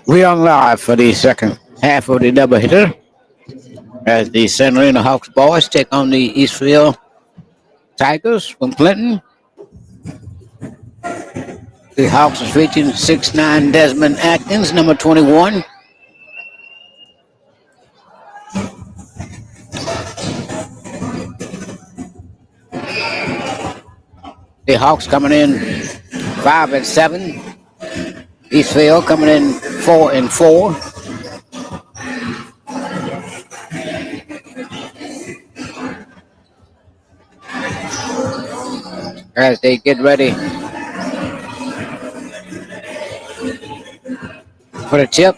We are live for the second half of the doubleheader as the San Marino Hawks boys take on the Eastfield Tigers from Clinton. The Hawks is featuring 6'9" Desmond Atkins, number 21. The Hawks coming in 5-7. Eastfield coming in 4-4. As they get ready for the tip.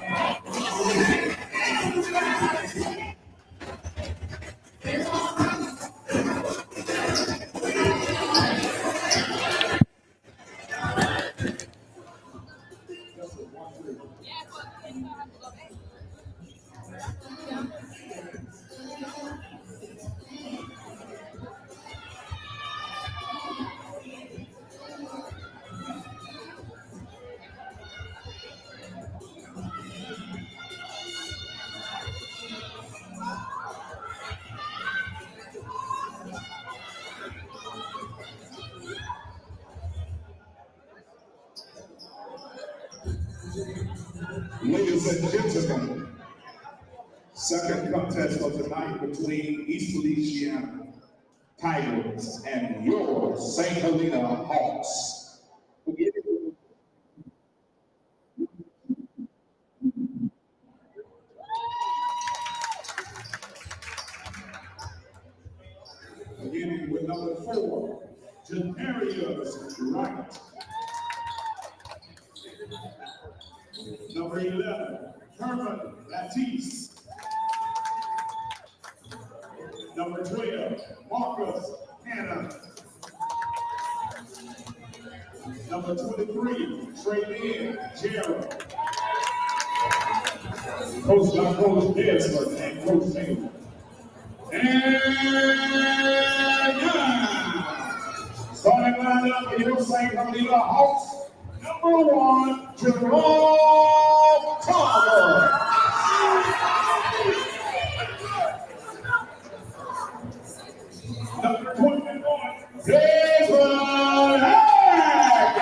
Ladies and gentlemen, second contest of the night between East Feliciana Tigers and your St. Helena Hawks. Beginning with number 4, Janarius Wright. Number 11, Herman Latisse. Number 12, Marcus Hanna. Number 23, Trey Gerald. Coached by Coach Desmond and Coach Taylor. And starting lineup for your St. Helena Hawks. Number 1, Jerome Thomas. Number 21, Desmond Hack.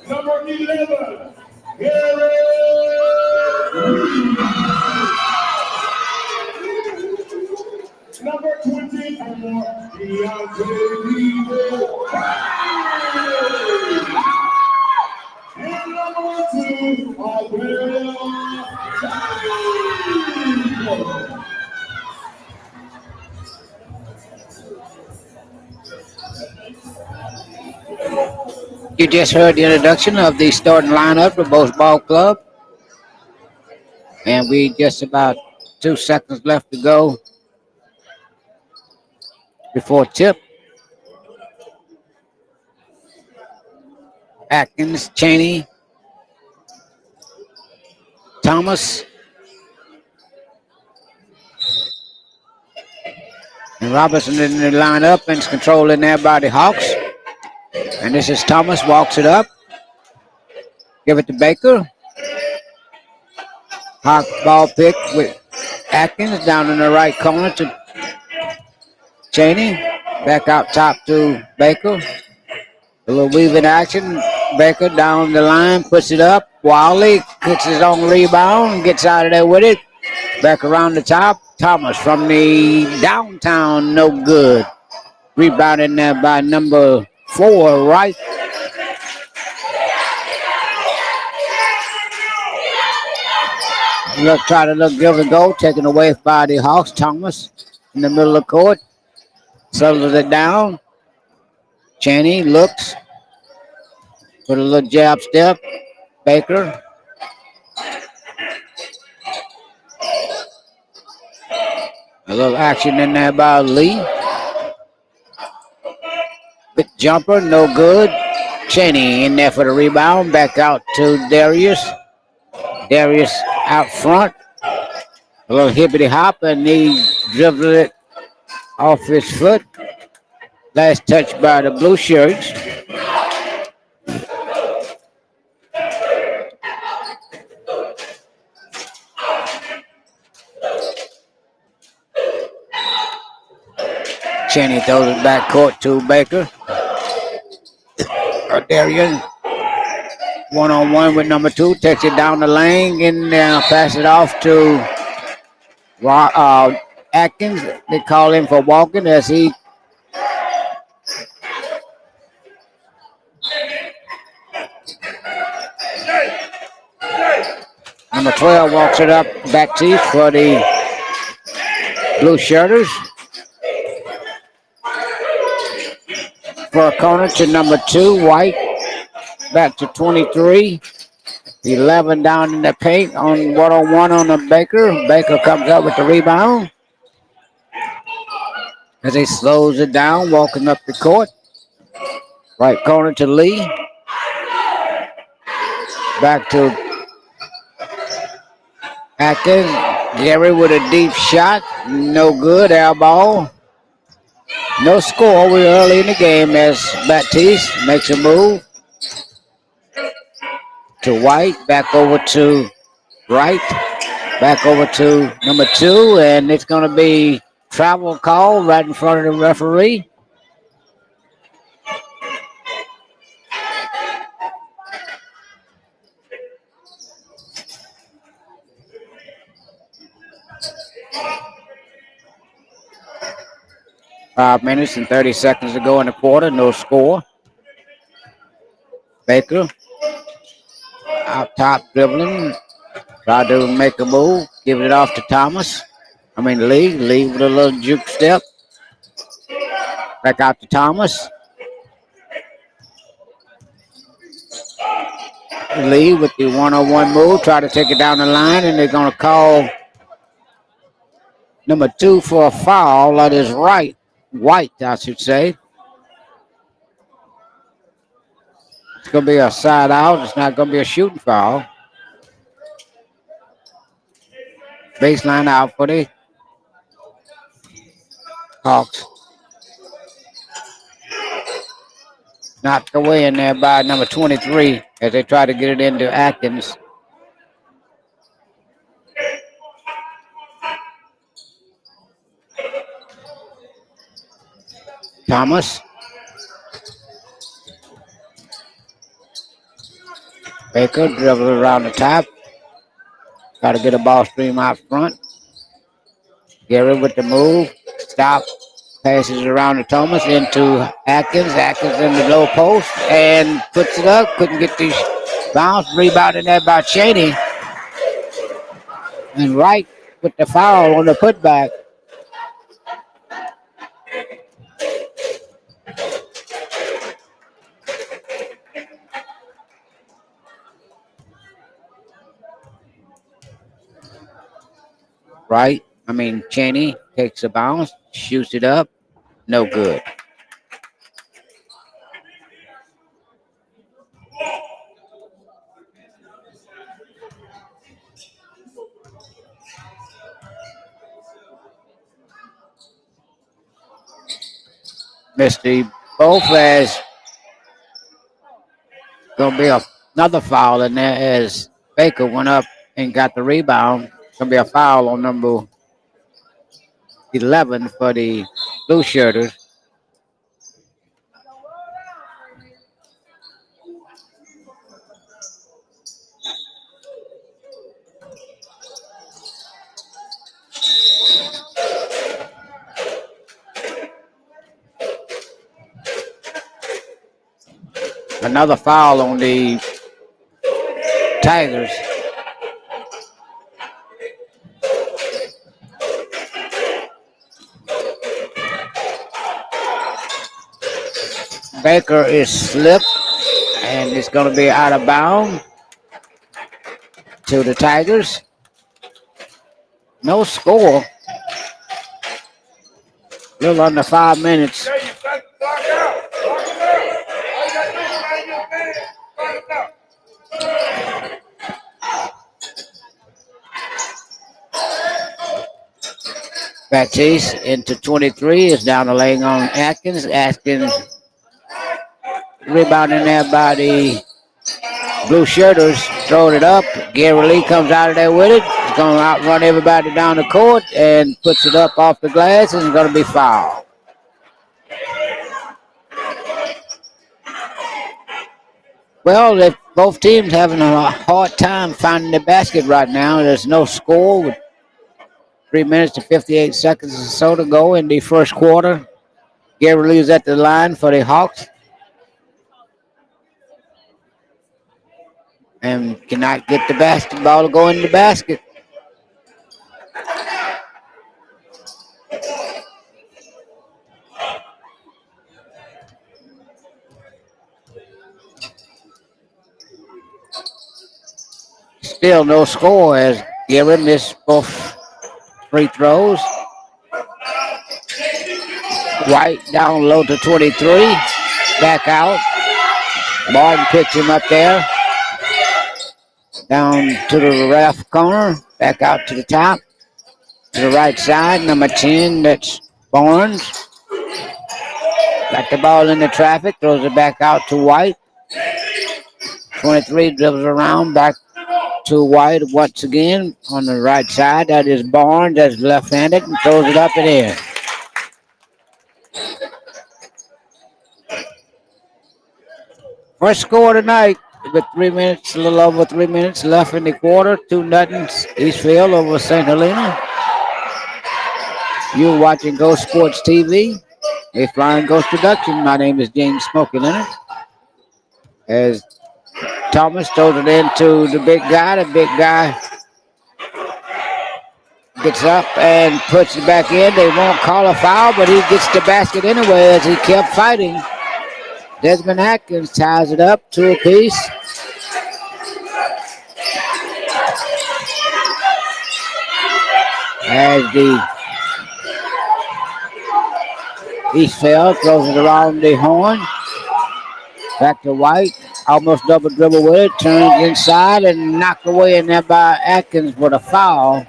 Number 11, Gary. Number 24, Deontay Beaver. And number 2, Alberto. You just heard the introduction of the starting lineup for both ball club. And we just about 2 seconds left to go before tip. Atkins, Cheney, Thomas and Robinson in the lineup and is controlling there by the Hawks. And this is Thomas, walks it up. Give it to Baker. Hawk ball pick with Atkins down in the right corner to Cheney. Back out top to Baker. A little weaving action. Baker down the line, puts it up. Wiley gets his own rebound, gets out of there with it. Back around the top. Thomas from the downtown, no good. Rebounded there by number 4, Wright. Try to give and go, taken away by the Hawks. Thomas in the middle of the court. Settles it down. Cheney looks. Put a little jab step. Baker. A little action in there by Lee. Big jumper, no good. Cheney in there for the rebound. Back out to Darius. Darius out front. A little hippity hop, and he dribbled it off his foot. Last touch by the blue shirts. Cheney throws it back court to Baker. Darius one-on-one with number 2. Takes it down the lane and pass it off to Atkins. They call him for walking as he number 12 walks it up Baptiste for the blue shirters. For a corner to number 2, White. Back to 23. 11 down in the paint on one-on-one on the Baker. Baker comes up with the rebound. As he slows it down, walking up the court. Right corner to Lee. Back to Atkins. Gary with a deep shot. No good. Air ball. No score. We're early in the game as Baptiste makes a move. To White. Back over to Wright. Back over to number 2. And it's going to be travel call right in front of the referee. Five minutes and 30 seconds to go in the quarter. No score. Baker out top dribbling. Try to make a move. Give it off to Thomas. Lee. Lee with a little juke step. Back out to Thomas. Lee with the one-on-one move. Try to take it down the line, and they're going to call number 2 for a foul. That is right. White, I should say. It's going to be a side out. It's not going to be a shooting foul. Baseline out for the Hawks. Knocked away in there by number 23 as they try to get it into Atkins. Thomas. Baker dribbles around the top. Got to get a ball stream out front. Gary with the move. Stop. Passes around to Thomas into Atkins. Atkins in the low post and puts it up. Couldn't get the bounce. Rebounded there by Cheney. And Wright with the foul on the putback. Cheney takes a bounce, shoots it up, no good. missed the both as gonna be another foul in there as Baker went up and got the rebound. It's gonna be a foul on number 11 for the blue shirters. Another foul on the Tigers. Baker is slipped and it's going to be out of bounds to the Tigers. No score. A little under 5 minutes. Baptiste into 23 is down the lane on Atkins. Atkins rebounding there by the blue shirters. Throwing it up. Gary Lee comes out of there with it. He's going to outrun everybody down the court and puts it up off the glass and it's going to be fouled. Well, if both teams having a hard time finding the basket right now. There's no score with 3 minutes and 58 seconds or so to go in the first quarter. Gary Lee's at the line for the Hawks. And cannot get the basketball to go in the basket. Still no score as Gary missed both free throws. White down low to 23. Back out. Martin picks him up there. Down to the left corner. Back out to the top. To the right side. Number 10, that's Barnes. Got the ball in the traffic. Throws it back out to White. 23 dribbles around. Back to White once again on the right side. That is Barnes. That's left-handed and throws it up and in. First score tonight with 3 minutes, a little over 3 minutes left in the quarter. 2-0 Eastfield over St. Helena. You're watching Ghost Sports TV, a Flying Ghost production. My name is James Smokey Leonard. As Thomas throws it into the big guy gets up and puts it back in. They won't call a foul, but he gets the basket anyway as he kept fighting. Desmond Atkins ties it up, 2 apiece. As the Eastfield throws it around the horn. Back to White. Almost double dribble with it. Turns inside and knocked away in there by Atkins with a foul.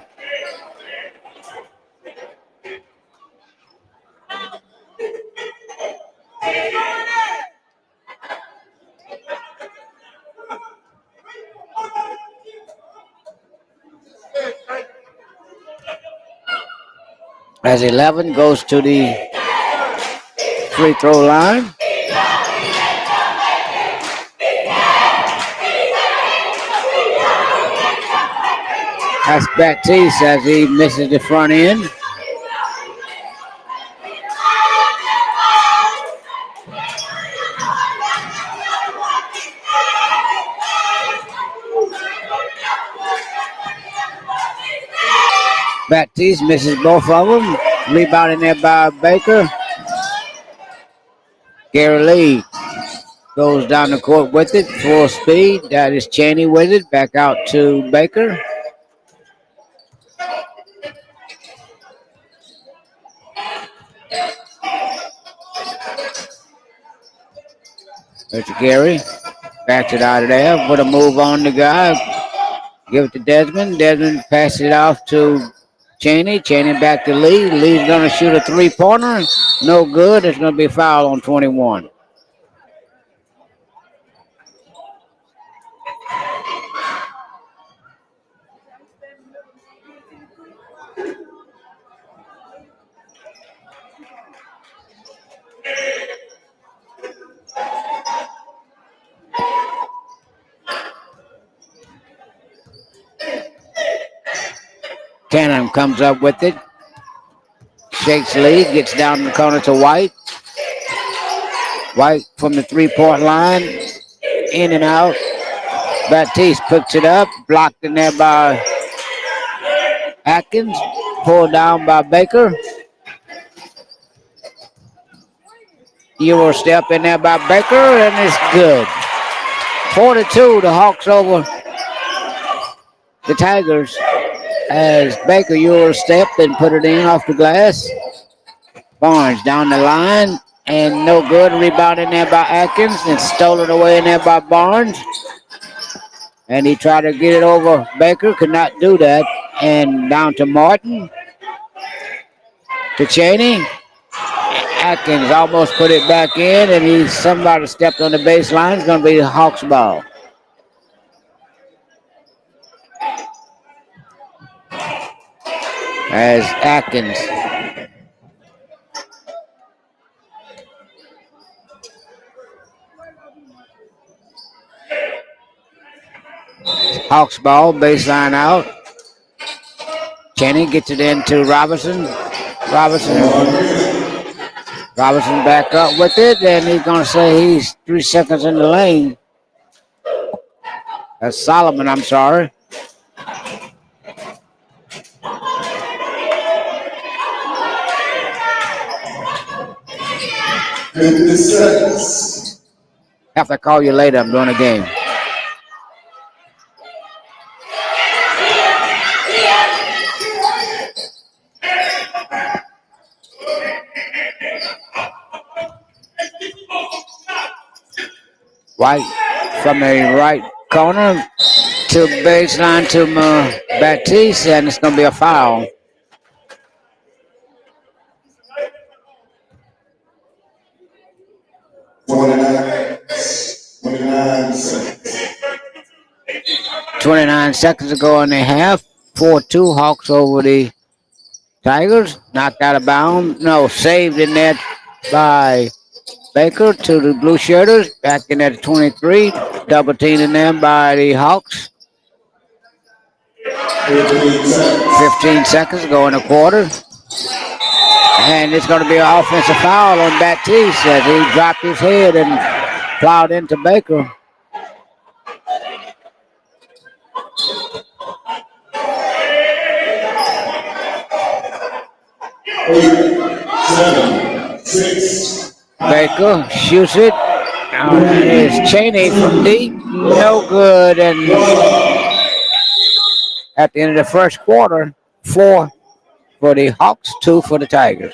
As 11 goes to the free throw line. That's Baptiste as he misses the front end. Baptiste misses both of them. Rebounding there by Baker. Gary Lee goes down the court with it, full speed. That is Cheney with it. Back out to Baker. There's Gary. Backs it out of there. Put a move on the guy. Give it to Desmond. Desmond passes it off to Cheney. Cheney back to Lee. Lee's going to shoot a three-pointer. No good. It's going to be a foul on 21. Cannon comes up with it. Shakes Lee. Gets down in the corner to White. White from the three-point line. In and out. Baptiste picks it up. Blocked in there by Atkins. Pulled down by Baker. Euro step in there by Baker, and it's good. 42, the Hawks over the Tigers as Baker Euro stepped and put it in off the glass. Barnes down the line, and no good. Rebound in there by Atkins, and stolen away in there by Barnes. And he tried to get it over Baker, could not do that. And down to Martin, to Cheney. Atkins almost put it back in, and somebody stepped on the baseline. It's going to be the Hawks ball. As Atkins Hawks ball, baseline out. Cheney gets it into Robinson. Robinson back up with it, and he's going to say he's 3 seconds in the lane. That's Solomon, I'm sorry. Have to call you later. I'm doing a game. White from the right corner to baseline to Baptiste, and it's going to be a foul. Twenty-nine seconds to go in the half. 4-2 Hawks over the Tigers. Knocked out of bounds. No, saved in there by Baker to the Blue Shirters. Back in at 23. Double teaming them by the Hawks. 15 seconds to go in the quarter. And it's going to be an offensive foul on Baptiste as he dropped his head and plowed into Baker. Baker shoots it. It's Cheney from deep. No good. And at the end of the first quarter, 4 for the Hawks, 2 for the Tigers.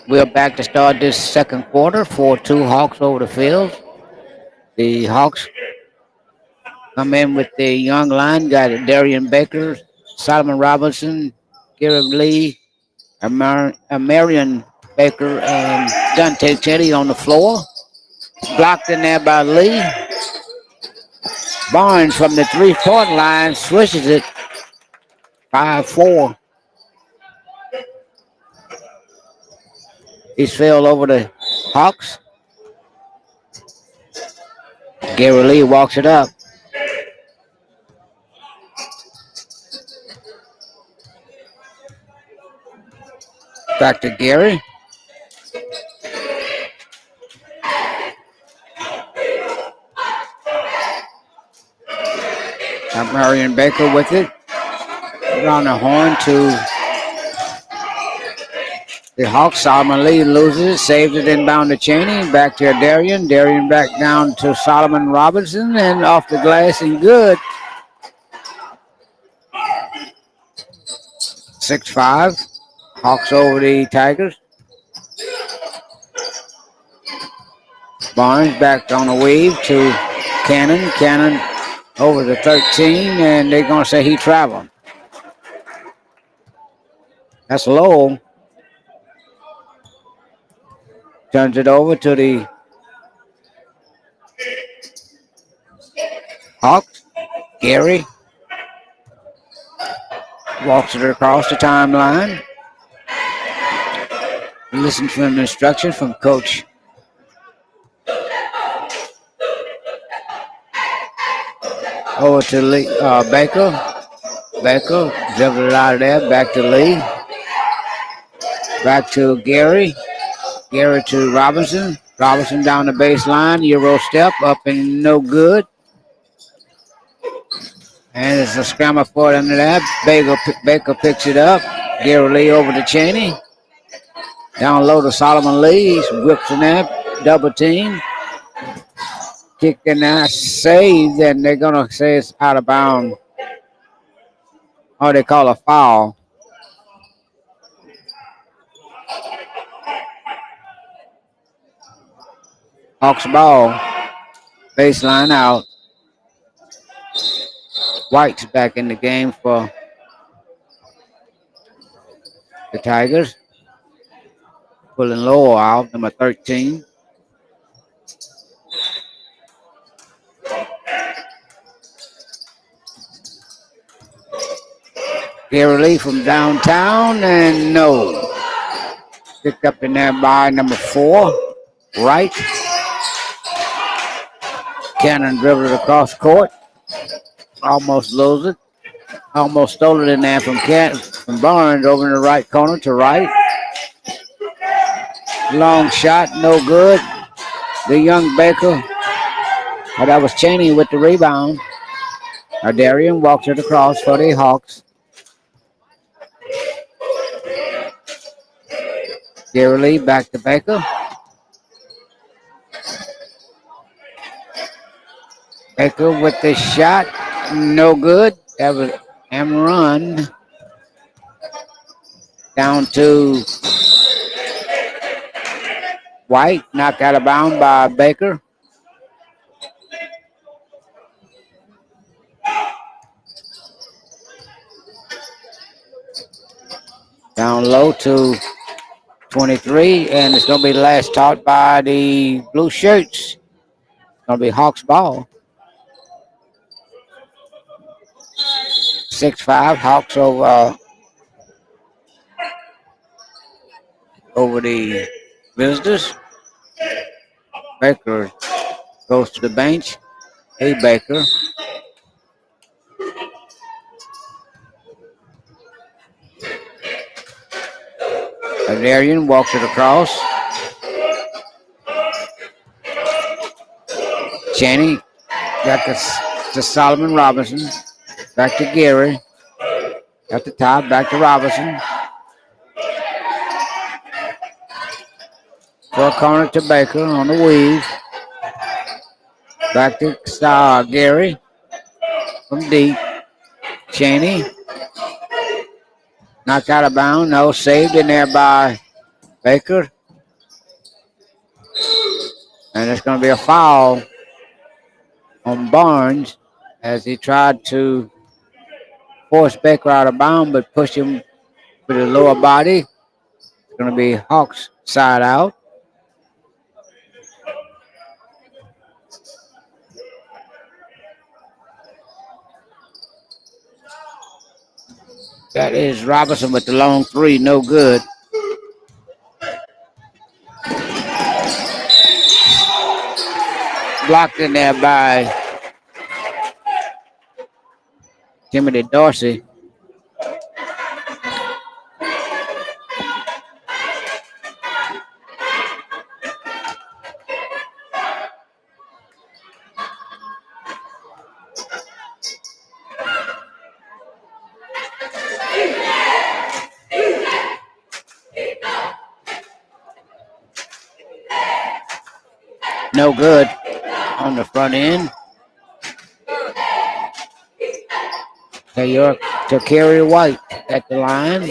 We're back to start this second quarter. 4-2 Hawks over the field. The Hawks come in with the young line. Got Darian Baker, Solomon Robinson, Gary Lee, Marion Baker, and Dante Teddy on the floor. Blocked in there by Lee. Barnes from the three-point line swishes it 5-4. He's fell over the Hawks. Gary Lee walks it up. Back to Gary. Marion Baker with it. Around the horn to the Hawks. Solomon Lee loses it. Saves it inbound to Cheney. Back to Darian. Darian back down to Solomon Robinson. And off the glass and good. 6-5. Hawks over the Tigers. Barnes back on the weave to Cannon. Cannon over the 13, and they're going to say he traveled. That's low. Turns it over to the Hawks. Gary walks it across the timeline. Listen to an instruction from Coach. Over to Lee, Baker. Baker dribbled it out of there. Back to Lee. Back to Gary. Gary to Robinson. Robinson down the baseline. Euro step up and no good. And it's a scramble for it under that. Baker picks it up. Gary Lee over to Cheney. Down low to Solomon Lee. He whips in there. Double team. Kick and that saved, and they're going to say it's out of bounds. Or they call a foul. Hawks ball. Baseline out. White's back in the game for the Tigers. Pulling Lowell out, number 13. Gary Lee from downtown, and no. Picked up in there by number 4, Wright. Cannon dribbled it across court. Almost lose it. Almost stole it in there from Barnes over in the right corner to Wright. Long shot, no good. The young Baker. Oh, that was Cheney with the rebound. Darian walks it across for the Hawks. Gary Lee back to Baker. Baker with the shot. No good. That was Amaron. Down to White. Knocked out of bounds by Baker. Down low to 23, and it's going to be the last taught by the blue shirts. It's going to be Hawks ball. 6-5, Hawks over the visitors. Baker goes to the bench. Hey, Baker. Darian walks it across. Cheney got to Solomon Robinson. Back to Gary. At the top, back to Robinson. For a corner to Baker on the weave. Back to Gary. From deep. Cheney. Knocked out of bounds. No, saved in there by Baker. And it's going to be a foul on Barnes as he tried to force Baker out of bounds, but push him with the lower body. It's going to be Hawks side out. That is Robinson with the long three, no good. Blocked in there by Timothy Dorsey. No good on the front end. To Kerry White at the line.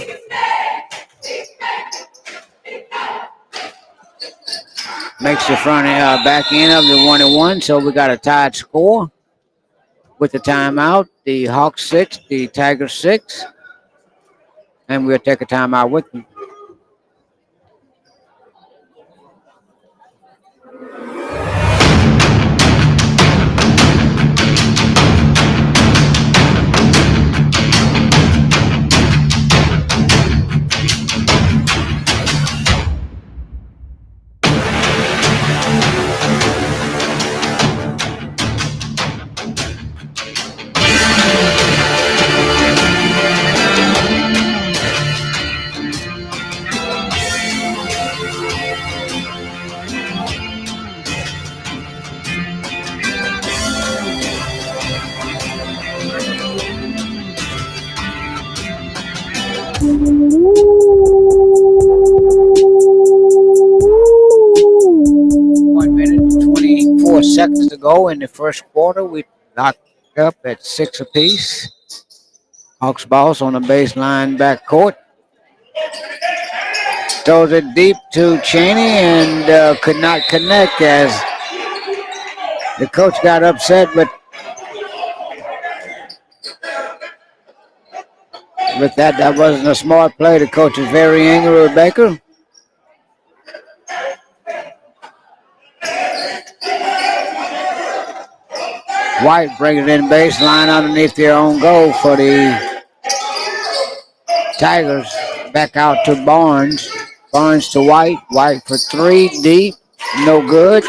Makes the front back end of the 1-1, so we got a tied score with the timeout. The Hawks 6, the Tigers 6, and we'll take a timeout with them. Seconds to go in the first quarter. We locked up at 6 apiece. Hawks balls on the baseline backcourt. Throws it deep to Cheney and could not connect as the coach got upset, but with that wasn't a smart play. The coach is very angry with Baker. White brings it in baseline underneath their own goal for the Tigers. Back out to Barnes. Barnes to White. White for three. Deep. No good.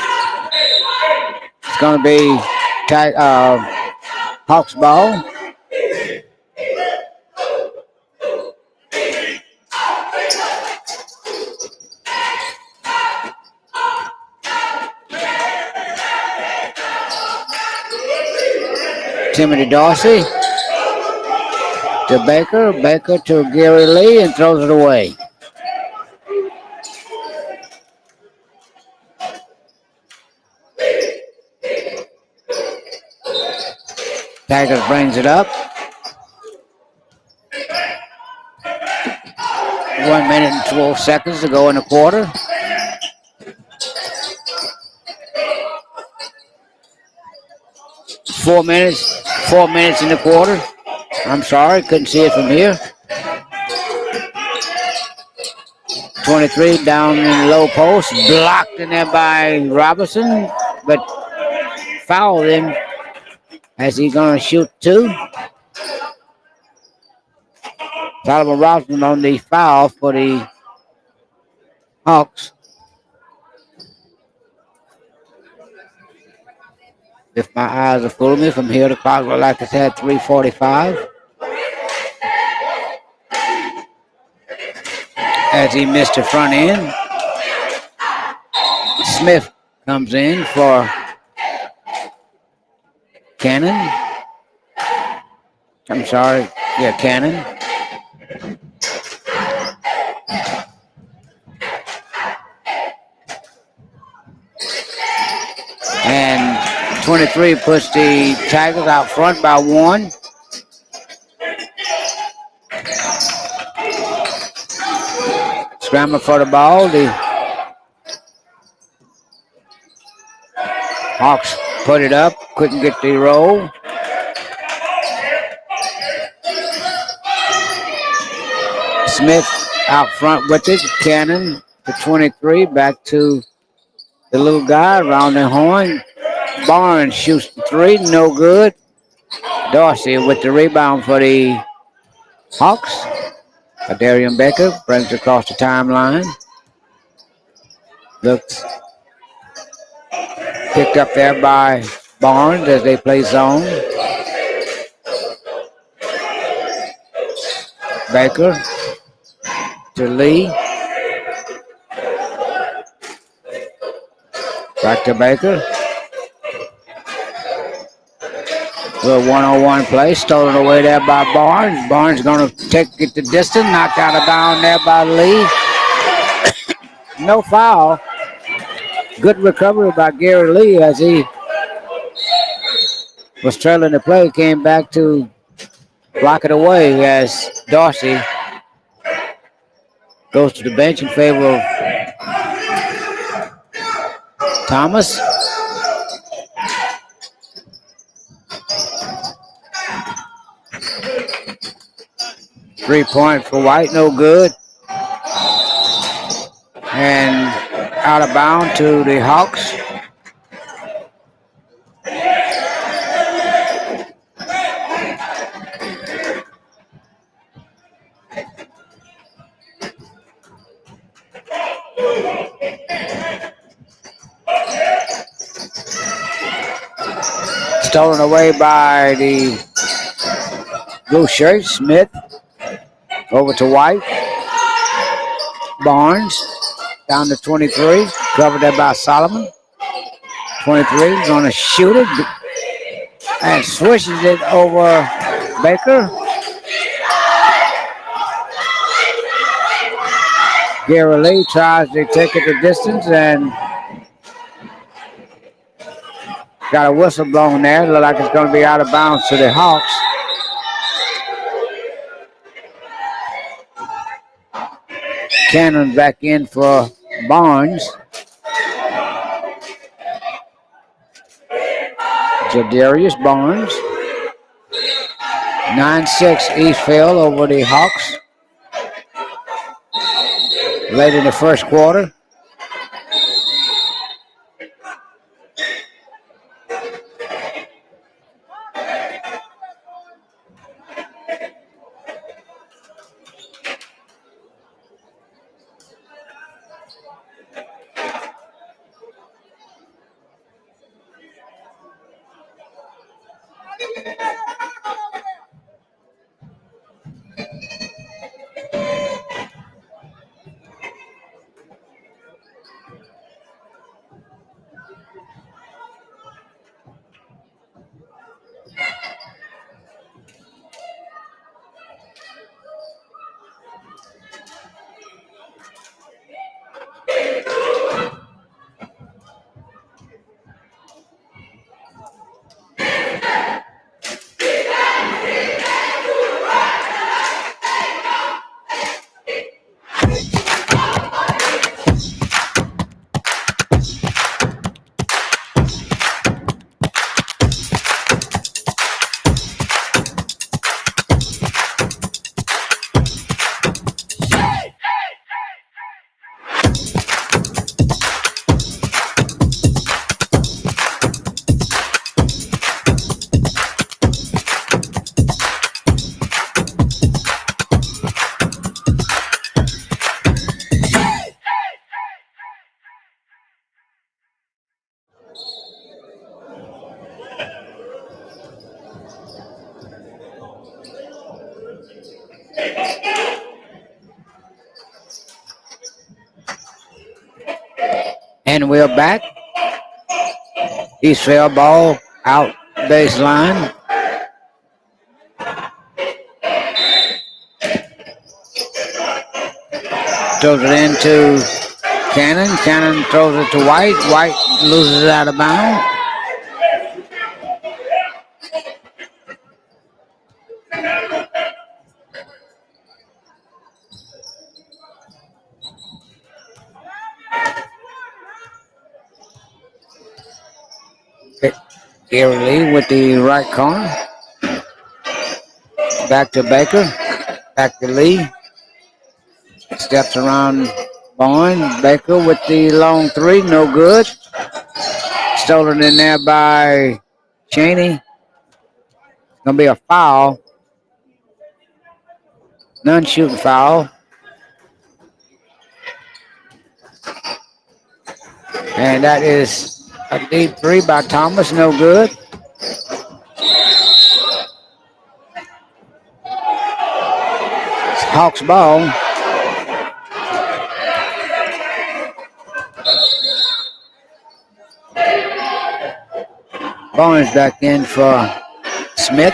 It's going to be Hawks ball. Timothy Dorsey to Baker. Baker to Gary Lee and throws it away. Tigers brings it up. 1 minute and 12 seconds to go in the quarter. Four minutes in the quarter. I'm sorry, couldn't see it from here. 23 down in the low post, blocked in there by Robinson, but fouled him as he's going to shoot two. Solomon Robinson on the foul for the Hawks. If my eyes are fooling me from here, the clock looks like it's at 3:45. As he missed the front end. Smith comes in for Cannon. I'm sorry. Yeah, Cannon. And 23 puts the Tigers out front by one. Scramble for the ball. The Hawks put it up, couldn't get the roll. Smith out front with it. Cannon to 23, back to the little guy around the horn. Barnes shoots the three, no good. Dorsey with the rebound for the Hawks. Darian Baker brings it across the timeline. Looks picked up there by Barnes as they play zone. Baker to Lee. Back to Baker. Little one-on-one play, stolen away there by Barnes. Barnes going to take it the distance, knocked out of bounds there by Lee. No foul. Good recovery by Gary Lee as he was trailing the play, came back to block it away as Dorsey goes to the bench in favor of Thomas. Three-point for White, no good. And out of bounds to the Hawks. Stolen away by the blue shirt, Smith. Over to White. Barnes down to 23. Covered there by Solomon. 23 going to shoot it and swishes it over Baker. Gary Lee tries to take it the distance and got a whistle blown there. Look like it's going to be out of bounds to the Hawks. Cannon back in for Barnes. Jadarius Barnes. 9-6 Eastfield over the Hawks. Late in the first quarter. And we're back. Eastfield ball out baseline. Throws it into Cannon. Cannon throws it to White. White loses it out of bounds. Gary Lee with the right corner. Back to Baker. Back to Lee. Steps around Bowen. Baker with the long three. No good. Stolen in there by Cheney. Gonna be a foul. Non-shooting foul. And that is a deep three by Thomas. No good. It's Hawks ball. Bowen's back in for Smith.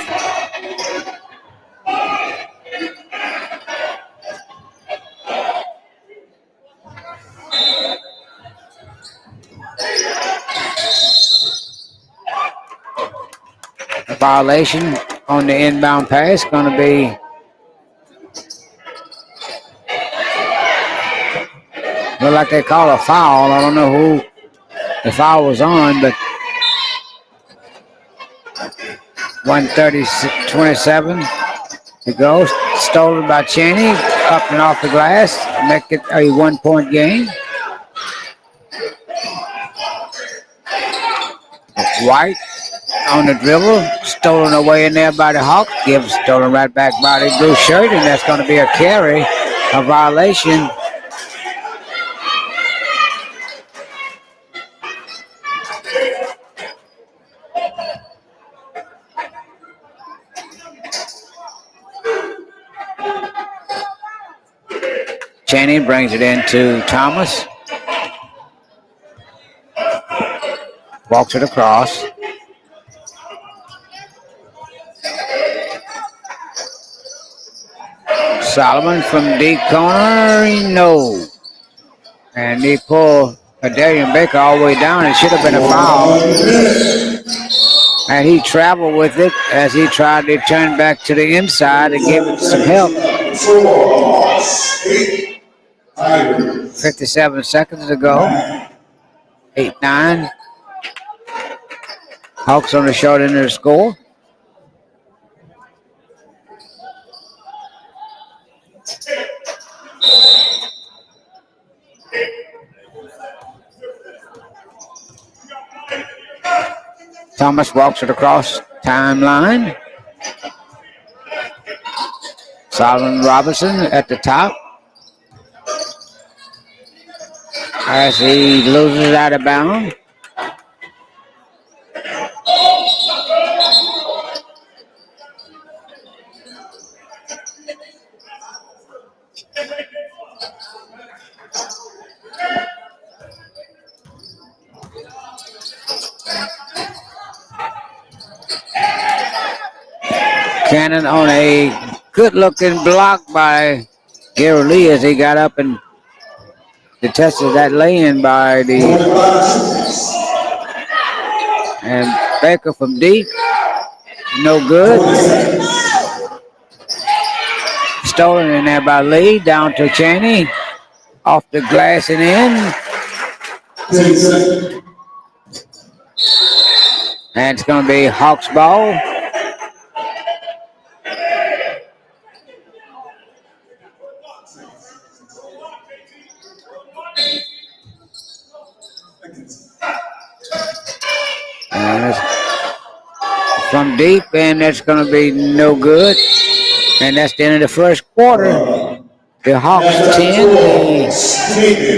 A violation on the inbound pass. Going to be look like they call a foul. I don't know who the foul was on, but 1:30-27 to go. Stolen by Cheney. Up and off the glass. Make it a 1-point game. White on the dribble. Stolen away in there by the Hawks. Gibbs stolen right back by the blue shirt, and that's going to be a carry. A violation. Cheney brings it into Thomas. Walks it across. Solomon from deep corner. No. And they pull Darian Baker all the way down. It should have been a foul. And he traveled with it as he tried to turn back to the inside and give it some help. 57 seconds to go. 8-9. Hawks on the short end of the score. Thomas walks it across timeline. Solomon Robinson at the top. As he loses it out of bounds. Cannon on a good-looking block by Gary Lee as he got up and detested that lay-in by the and Baker from deep. No good. Stolen in there by Lee. Down to Cheney. Off the glass and in. And it's going to be Hawks ball. And from deep, and that's going to be no good. And that's the end of the first quarter. The Hawks 10.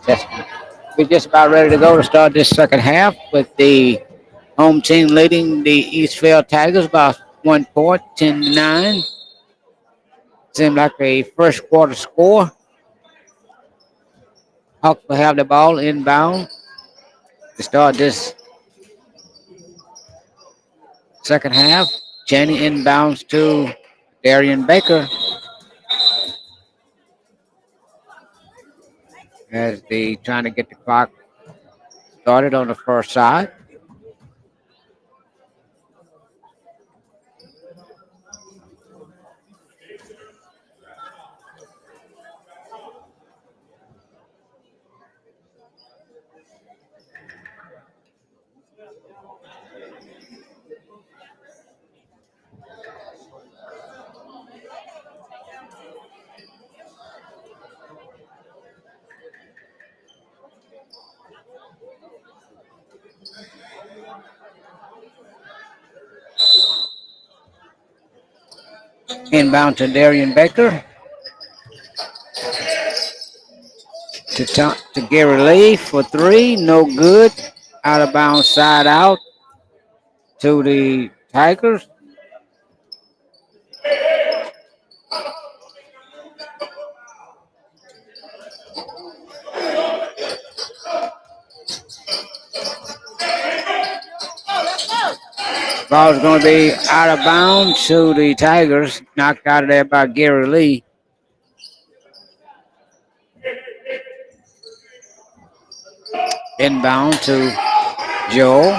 Yes. We're just about ready to go to start this second half with the home team leading the Eastvale Tigers by 1 point, 10-9. Seemed like a first quarter score. Hawks will have the ball inbound to start this second half. Cheney inbounds to Darian Baker as they trying to get the clock started on the first side. Inbound to Darian Baker to Gary Lee for three, no good. Out of bounds, side out to the Tigers. Ball's going to be out of bounds to the Tigers. Knocked out of there by Gary Lee. Inbound to Joe.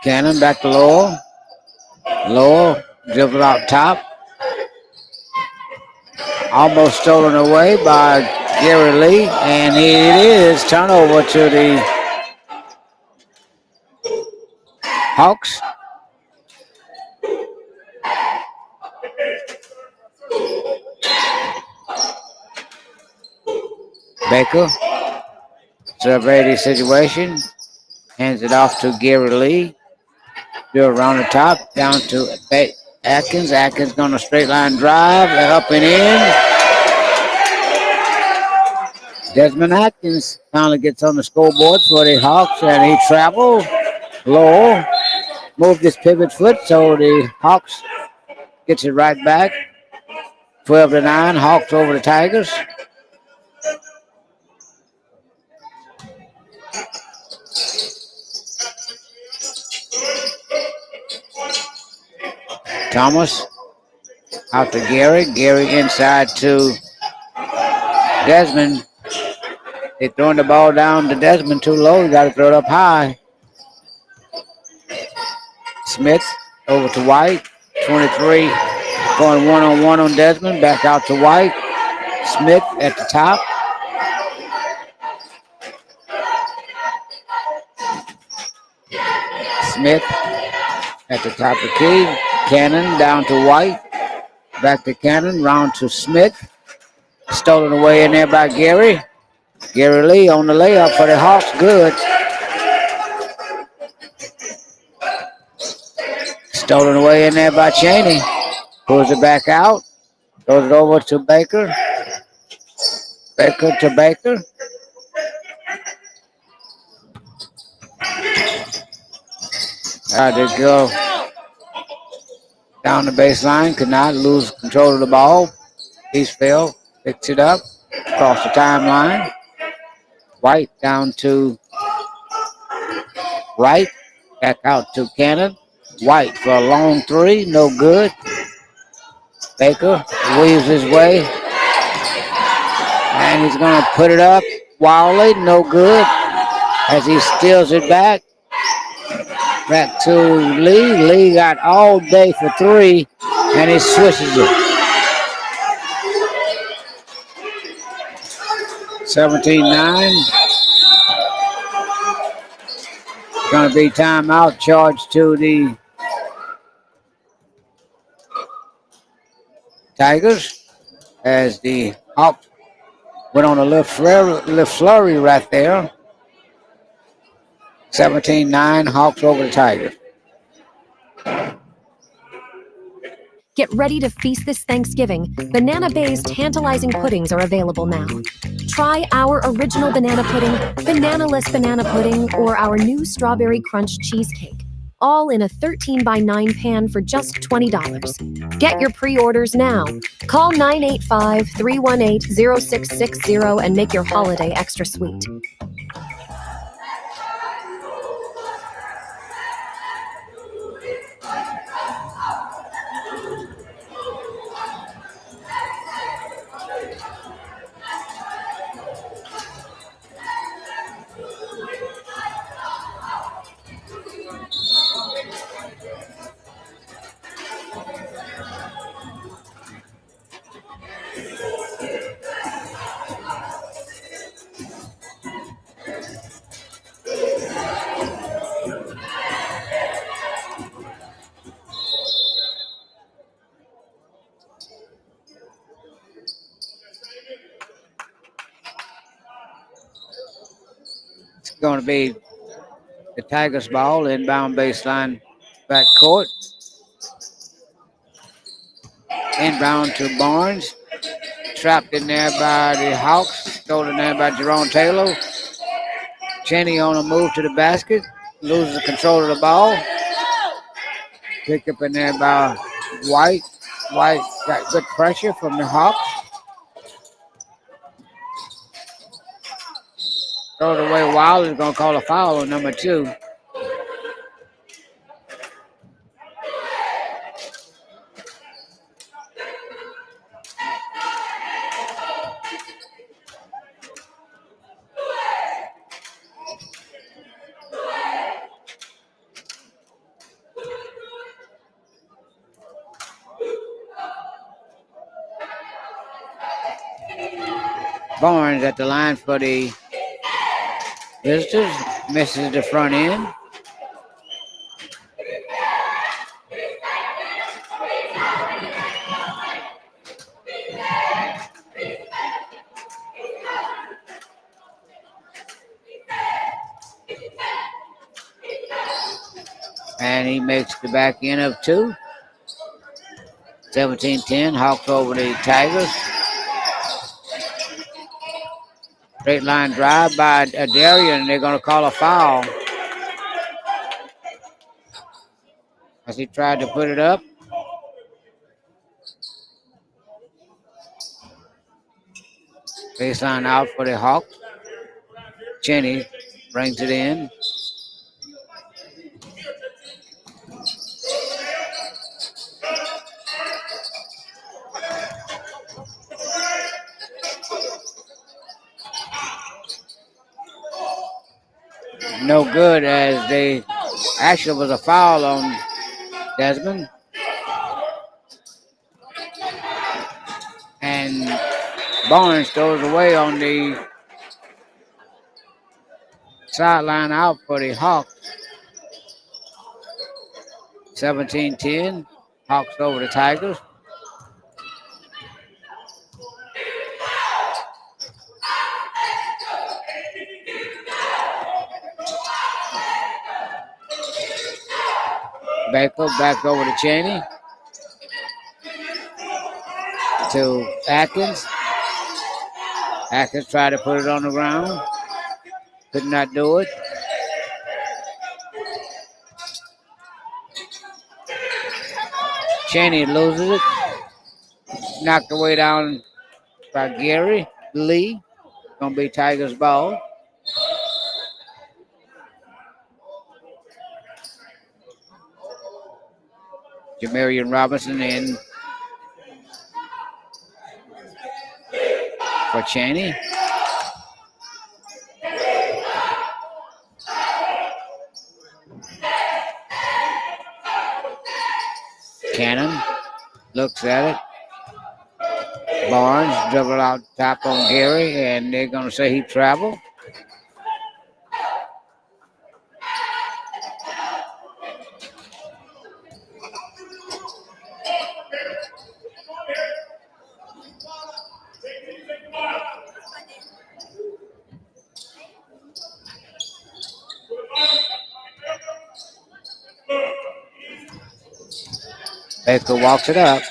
Cannon back to Lowell. Lowell dribbled out top. Almost stolen away by Gary Lee. And it is turnover to the Hawks. Baker surveyed the situation. Hands it off to Gary Lee. Do around the top. Down to Atkins. Atkins going to straight line drive. Up and in. Desmond Atkins finally gets on the scoreboard for the Hawks. And he travels low. Moved his pivot foot. So the Hawks gets it right back. 12-9. Hawks over the Tigers. Thomas out to Gary. Gary inside to Desmond. They're throwing the ball down to Desmond too low. You got to throw it up high. Smith over to White. 23 going one-on-one on Desmond. Back out to White. Smith at the top. Smith at the top of the key. Cannon down to White. Back to Cannon. Round to Smith. Stolen away in there by Gary. Gary Lee on the layup for the Hawks. Good. Stolen away in there by Cheney. Pulls it back out. Throws it over to Baker. Baker to Baker. Tried to go down the baseline. Could not lose control of the ball. Eastvale picks it up. Across the timeline. White down to Wright. Back out to Cannon. White for a long three. No good. Baker weaves his way. And he's going to put it up. Wildly. No good. As he steals it back. Back to Lee. Lee got all day for three. And he switches it. 17-9. Going to be timeout charged to the Tigers as the Hawks went on a little flurry right there. 17-9, Hawks over the Tigers. Get ready to feast this Thanksgiving. Banana-based tantalizing puddings are available now. Try our original banana pudding, banana-less banana pudding, or our new strawberry crunch cheesecake. All in a 13 by 9 pan for just $20. Get your pre-orders now. Call 985-318-0660 and make your holiday extra sweet. It's going to be the Tigers ball, inbound baseline, back court. Inbound to Barnes. Trapped in there by the Hawks. Stolen there by Jerome Taylor. Cheney on a move to the basket. Loses control of the ball. Picked up in there by White. White got good pressure from the Hawks. Throw it away. Wilder's going to call a foul on number 2. Barnes at the line for the visitors. Misses the front end. And he makes the back end of 2. 17-10. Hawks over the Tigers. Straight line drive by Darian. They're going to call a foul as he tried to put it up. Baseline out for the Hawks. Cheney brings it in. No good, as they actually was a foul on Desmond. And Barnes throws away on the sideline out for the Hawks. 17-10. Hawks over the Tigers. Baker back over to Cheney. To Atkins. Atkins tried to put it on the ground. Could not do it. Cheney loses it. Knocked away down by Gary Lee. Gonna be Tigers ball. Jamarian Robinson in for Cheney. Cannon looks at it. Barnes dribbled out top on Gary, and they're going to say he traveled. Baker walks it up.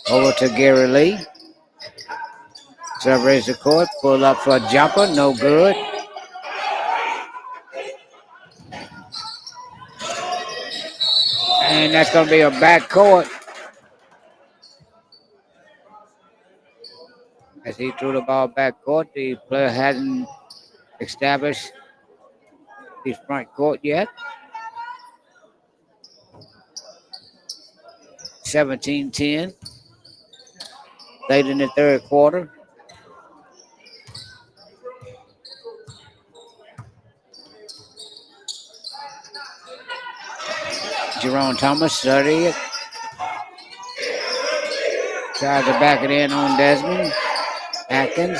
Over to Gary Lee. Surveys the court. Pull up for a jumper. No good. And that's going to be a back court. As he threw the ball back court, the player hasn't established his front court yet. 17-10. Late in the third quarter. Jerome Thomas studied it. Tries to back it in on Desmond. Atkins.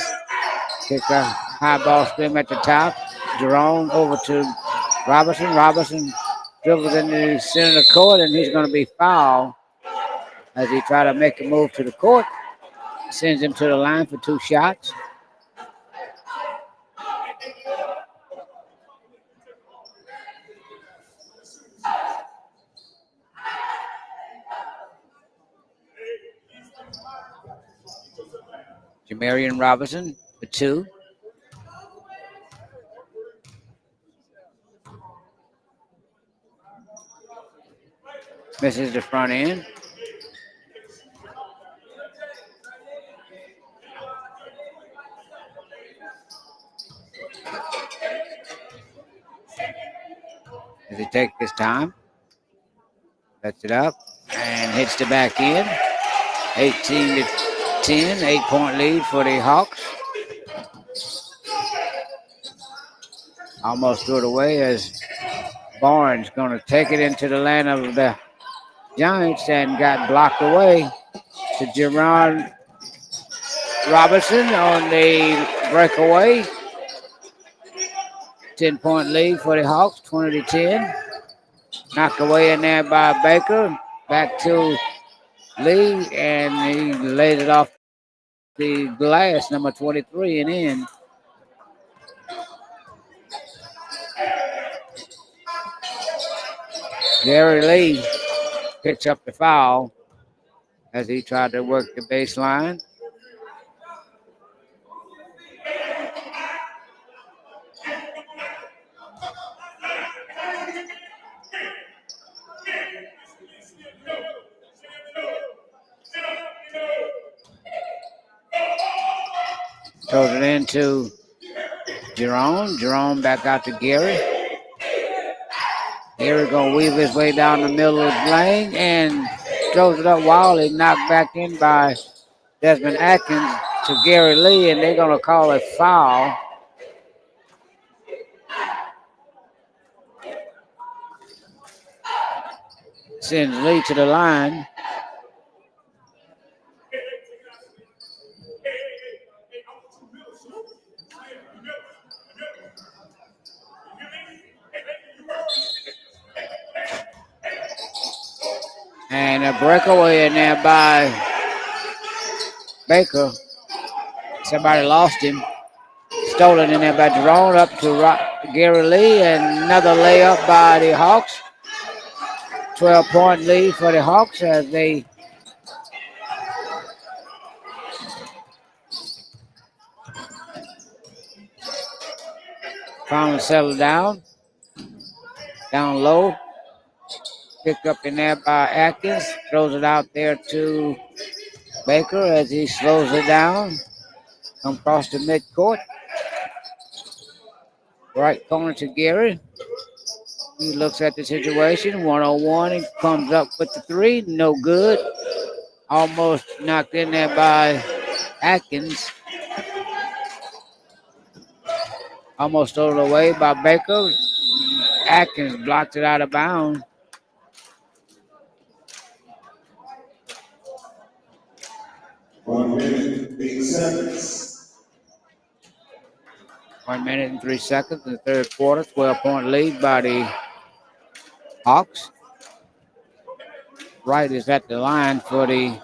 Kick a high ball scrim at the top. Jerome over to Robertson. Robertson dribbles in the center of the court, and he's going to be fouled as he tries to make a move to the court. Sends him to the line for 2 shots. Jamarian Robinson for 2. Misses the front end. As he takes his time, sets it up, and hits the back end. 18-10, 8-point lead for the Hawks. Almost threw it away as Barnes going to take it into the land of the Giants and got blocked away to Jerron Robinson on the breakaway. 10-point lead for the Hawks, 20-10. Knocked away in there by Baker. Back to Lee, and he laid it off the glass, number 23, and in. Gary Lee picks up the foul as he tried to work the baseline. Throws it into Jerome. Jerome back out to Gary. Gary gonna weave his way down the middle of the lane and throws it up wild and knocked back in by Desmond Atkins to Gary Lee, and they're gonna call a foul. Sends Lee to the line. And a breakaway in there by Baker. Somebody lost him. Stolen in there by Jerome up to Gary Lee, and another layup by the Hawks. 12-point lead for the Hawks as they finally settle down. Down low. Picked up in there by Atkins. Throws it out there to Baker as he slows it down. Come across the midcourt. Right corner to Gary. He looks at the situation. 1-on-1. He comes up with the 3. No good. Almost knocked in there by Atkins. Almost thrown away by Baker. Atkins blocked it out of bounds. minute, 8 seconds. 1 minute and 3 seconds in the third quarter. 12-point lead by the Hawks. Wright is at the line for the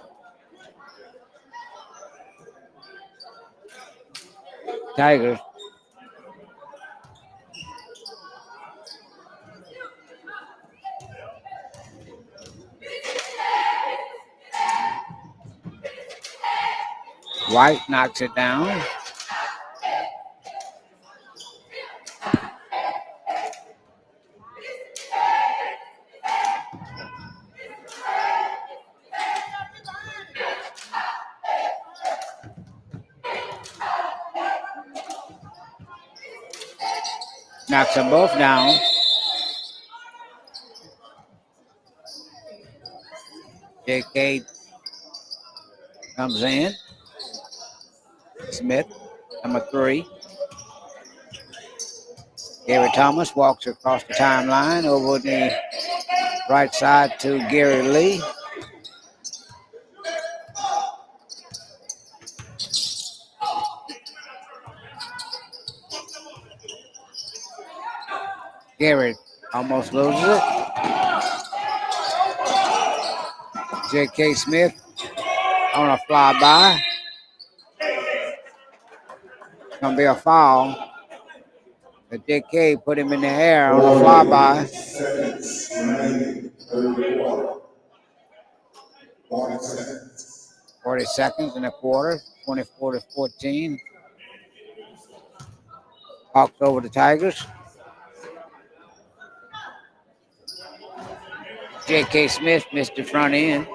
Tigers. White knocks it down. Knocks them both down. JK comes in. Smith, number 3. Gary Thomas walks across the timeline over the right side to Gary Lee. Gary almost loses it. J.K. Smith on a flyby. It's going to be a foul. But J.K. put him in the air on a flyby. 40 seconds in the quarter, 24-14. Hawks over the Tigers. J.K. Smith missed the front end.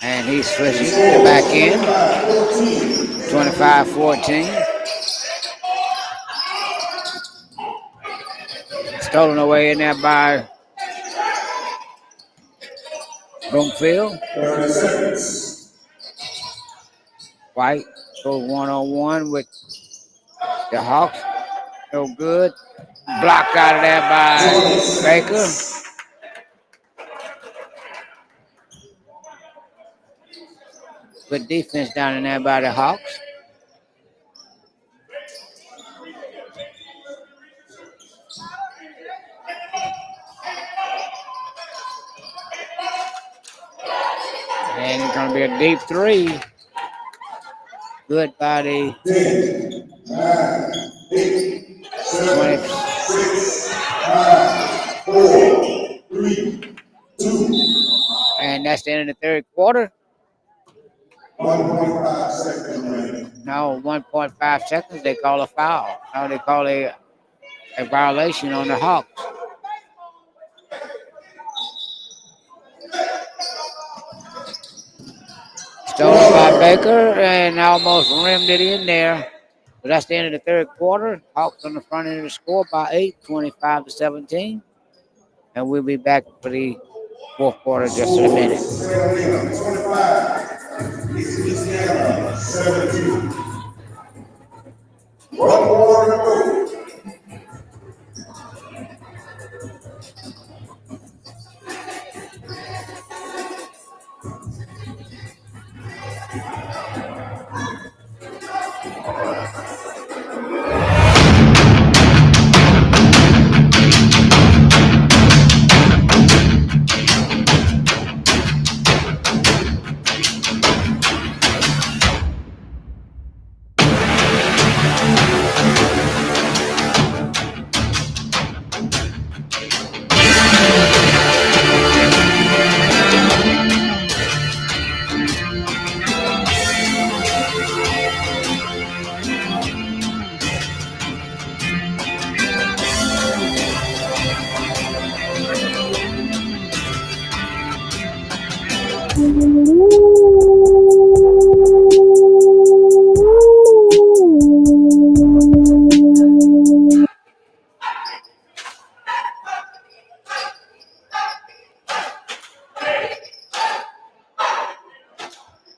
And he switches to the back end. 25-14. Stolen away in there by Broomfield. 30 seconds. White goes one-on-one with the Hawks. No good. Blocked out of there by Baker. Good defense down in there by the Hawks. And it's going to be a deep 3. Good by the 10, 9, 8, 7, 6, 5, 4, 3, 2. And that's the end of the third quarter. 1.5 seconds remaining. No, 1.5 seconds. They call a foul. No, they call a violation on the Hawks. Stolen by Baker and almost rimmed it in there. But that's the end of the third quarter. Hawks on the front end of the score by 8, 25-17. And we'll be back for the fourth quarter just in a minute. 25, Feliciana, 17. 1 more to go.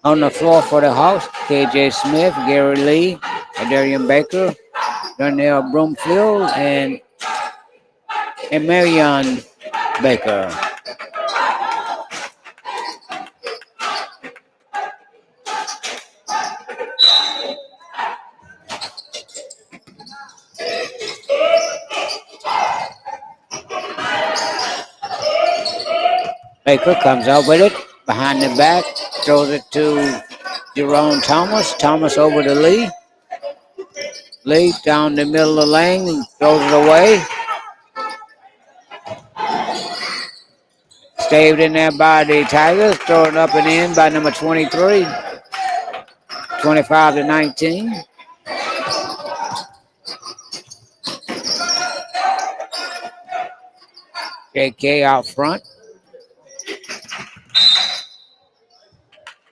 On the floor for the Hawks, KJ Smith, Gary Lee, Adarian Baker, Darnell Broomfield, and and Marion Baker. Baker comes out with it behind the back, throws it to Jerome Thomas. Thomas over to Lee. Lee down the middle of the lane, throws it away. Staved in there by the Tigers, thrown up and in by number 23, 25-19. JK out front.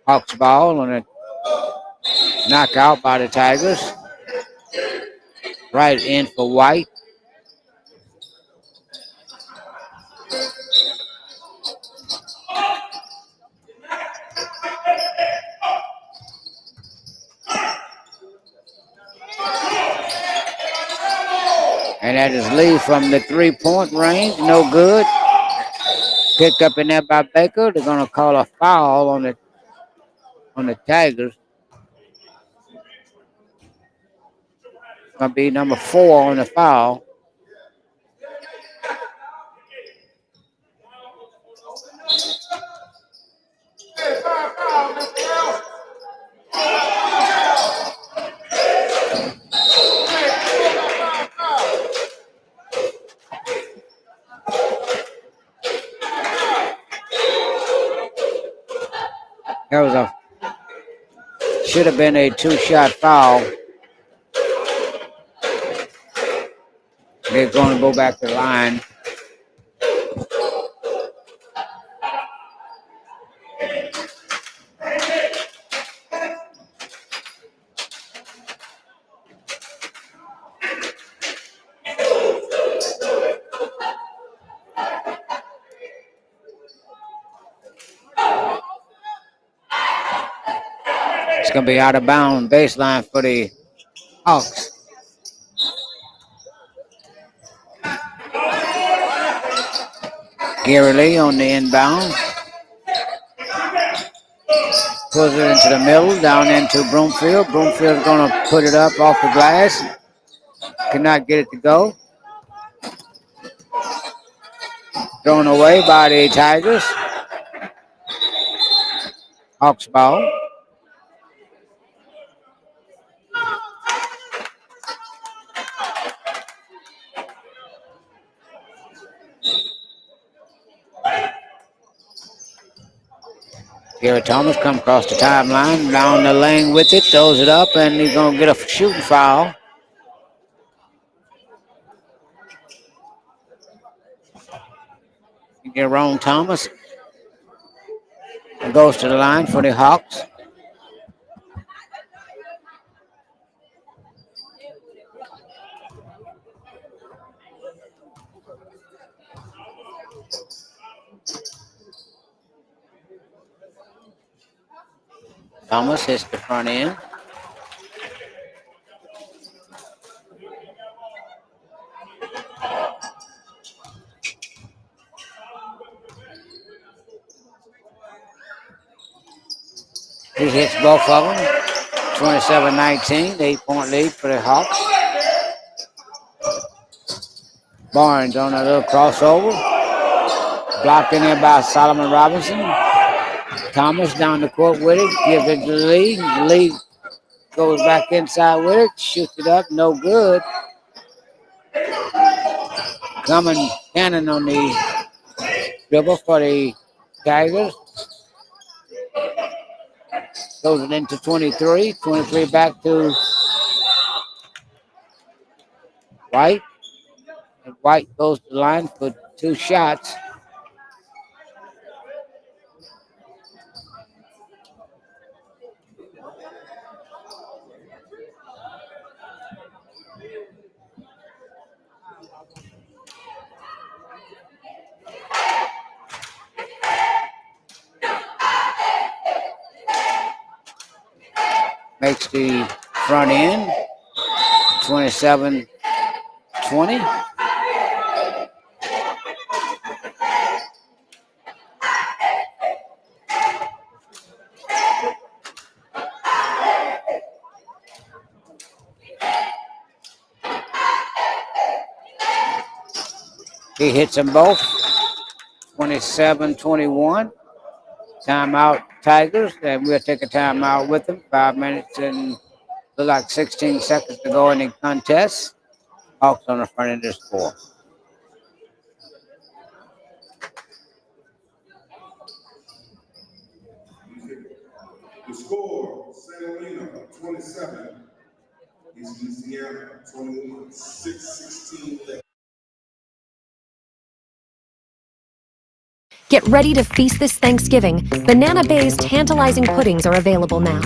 Hawks ball on a knockout by the Tigers. Right in for White. And that is Lee from the three-point range. No good. Picked up in there by Baker. They're going to call a foul on the Tigers. It's going to be number 4 on the foul. That should have been a 2-shot foul. They're going to go back to the line. It's going to be out of bounds baseline for the Hawks. Gary Lee on the inbound. Pulls it into the middle, down into Broomfield. Broomfield's going to put it up off the glass. Cannot get it to go. Thrown away by the Tigers. Hawks ball. Gary Thomas comes across the timeline, down the lane with it, throws it up, and he's going to get a shooting foul. Jerome Thomas goes to the line for the Hawks. Thomas hits the front end. He hits both of them. 27-19, 8-point lead for the Hawks. Barnes on a little crossover. Blocked in there by Solomon Robinson. Thomas down the court with it. Gives it to Lee. Lee goes back inside with it. Shoots it up. No good. Coming Cannon on the dribble for the Tigers. Goes it into 23. 23 back to White. And White goes to the line for 2 shots. Makes the front end 27-20. He hits them both. 27-21. Timeout Tigers, and we'll take a timeout with them. 5 minutes and look like 16 seconds to go in the contest. Hawks on the front end of the score. The score, Helena 27, East Feliciana 21, 6:16 left. Get ready to feast this Thanksgiving. Banana-based tantalizing puddings are available now.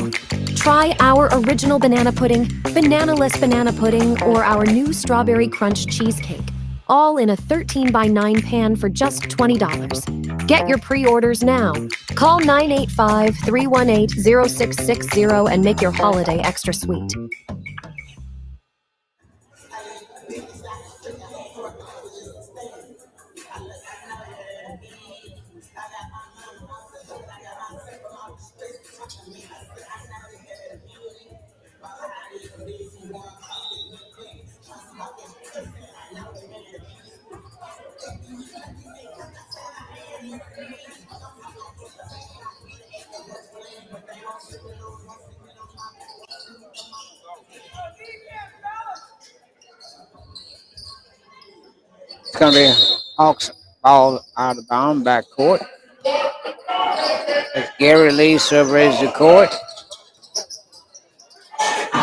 Try our original banana pudding, banana-less banana pudding, or our new strawberry crunch cheesecake. All in a 13 by 9 pan for just $20. Get your pre-orders now. Call 985-318-0660 and make your holiday extra sweet. It's going to be Hawks ball out of bounds, back court. As Gary Lee surveys the court.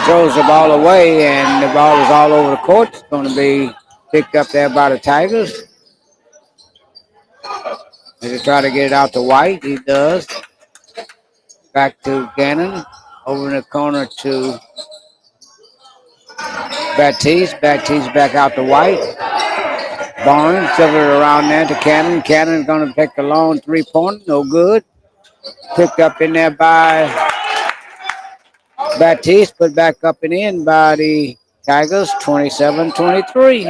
Throws the ball away, and the ball is all over the court. It's going to be picked up there by the Tigers. As they try to get it out to White, he does. Back to Gannon. Over in the corner to Baptiste. Baptiste back out to White. Barnes silvered it around there to Cannon. Cannon's going to take a long three-pointer. No good. Picked up in there by Baptiste. Put back up and in by the Tigers. 27-23.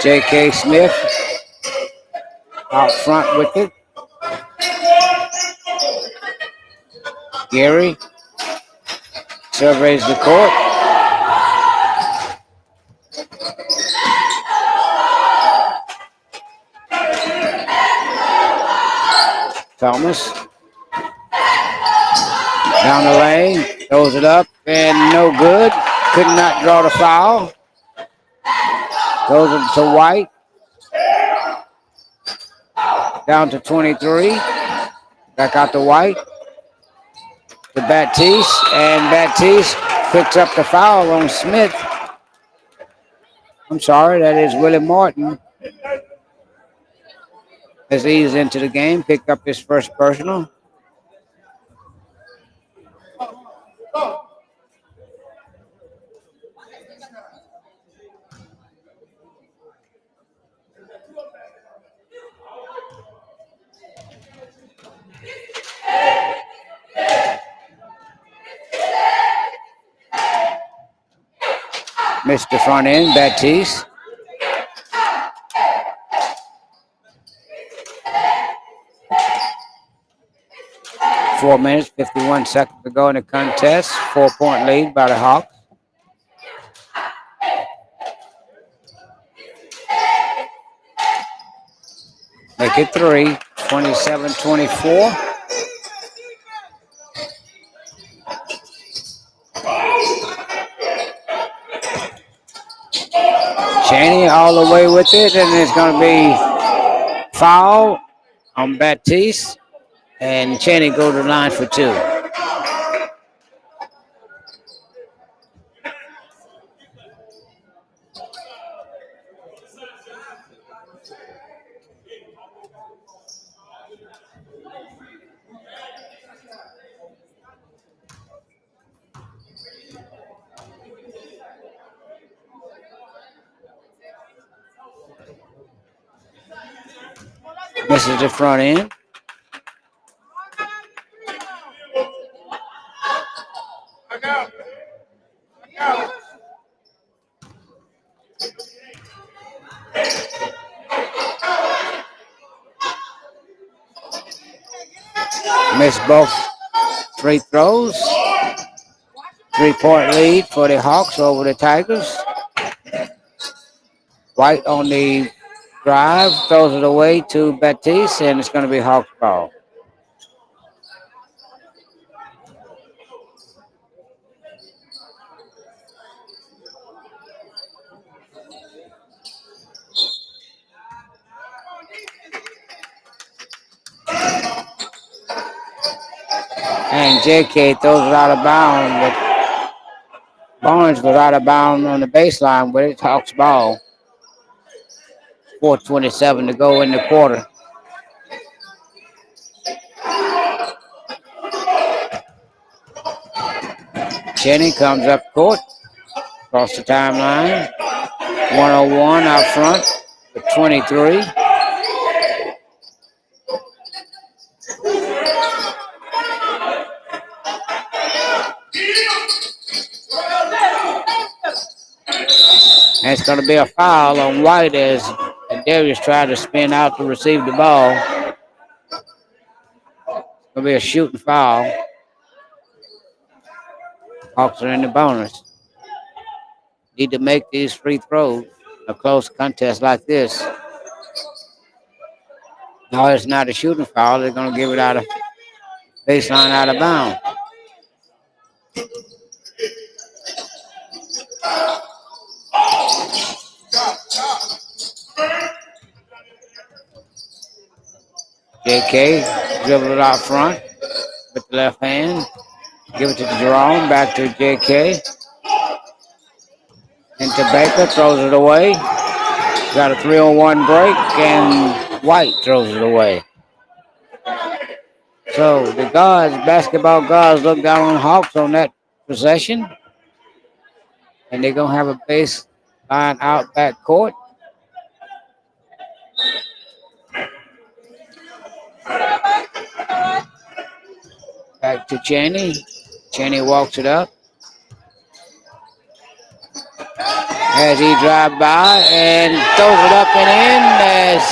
J.K. Smith out front with it. Gary surveys the court. Thomas down the lane, throws it up, and no good. Could not draw the foul. Throws it to White. Down to 23. Back out to White. To Baptiste, and Baptiste picks up the foul on Smith. I'm sorry, that is Willie Martin. As he's into the game, picked up his first personal. Missed the front end, Baptiste. Four minutes, 51 seconds to go in the contest. 4-point lead by the Hawks. Make it three, 27-24. Cheney all the way with it, and it's going to be foul on Baptiste, and Cheney go to the line for two. Misses the front end. Missed both free throws. 3-point lead for the Hawks over the Tigers. White on the drive, throws it away to Batiste, and it's going to be Hawks ball. And JK throws it out of bounds. Barnes was out of bounds on the baseline with it. Hawks ball. 4:27 to go in the quarter. Cheney comes up court, across the timeline. 101 out front with 23. And it's going to be a foul on White as Darius tried to spin out to receive the ball. It's going to be a shooting foul. Hawks are in the bonus. Need to make these free throws in a close contest like this. No, it's not a shooting foul. They're going to give it out of baseline out of bounds. JK dribble it out front with the left hand. Give it to Jerome. Back to JK. Into Baker. Throws it away. Got a 3-on-1 break. And White throws it away. So the guards, basketball guards, look down on Hawks on that possession. And they're going to have a baseline out back court. Back to Cheney. Cheney walks it up. As he drives by and throws it up and in as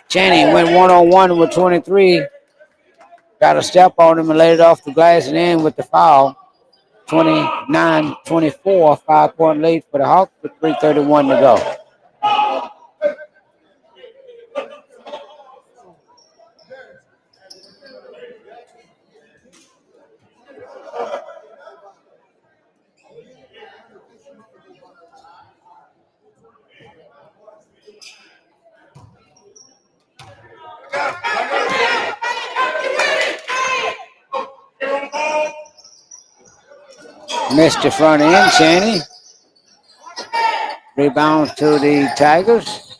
Cheney went 1-on-1 with 23. Got a step on him and laid it off the glass and in with the foul. 29-24, 5-point lead for the Hawks with 3:31 to go. Missed the front end, Cheney. Rebounds to the Tigers.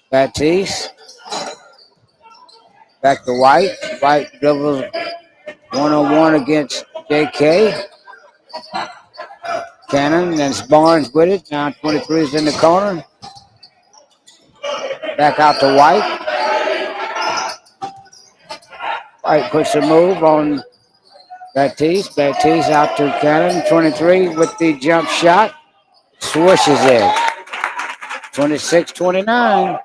Batiste. Back to White. White dribbles 1-on-1 against JK. Cannon and Barnes with it. Now 23 is in the corner. Back out to White. White puts a move on Batiste. Batiste out to Cannon. 23 with the jump shot. Swishes it. 26-29.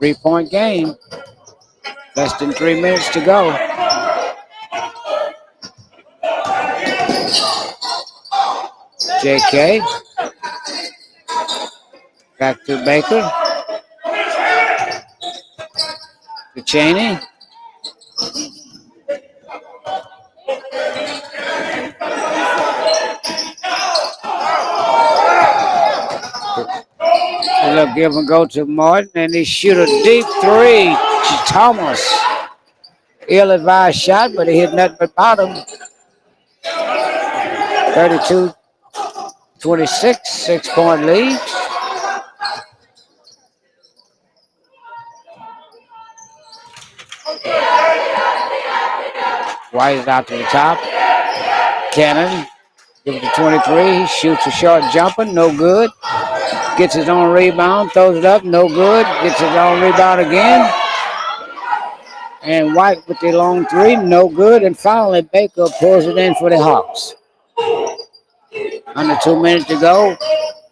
3-point game. Less than 3 minutes to go. JK. Back to Baker. To Cheney. A little give and go to Martin, and he shoot a deep three to Thomas. Ill-advised shot, but he hit nothing but bottom. 32-26, 6-point lead. White is out to the top. Cannon, give it to 23. He shoots a short jumper, no good. Gets his own rebound, throws it up, no good. Gets his own rebound again. And White with the long three, no good. And finally, Baker pulls it in for the Hawks. Under 2 minutes to go.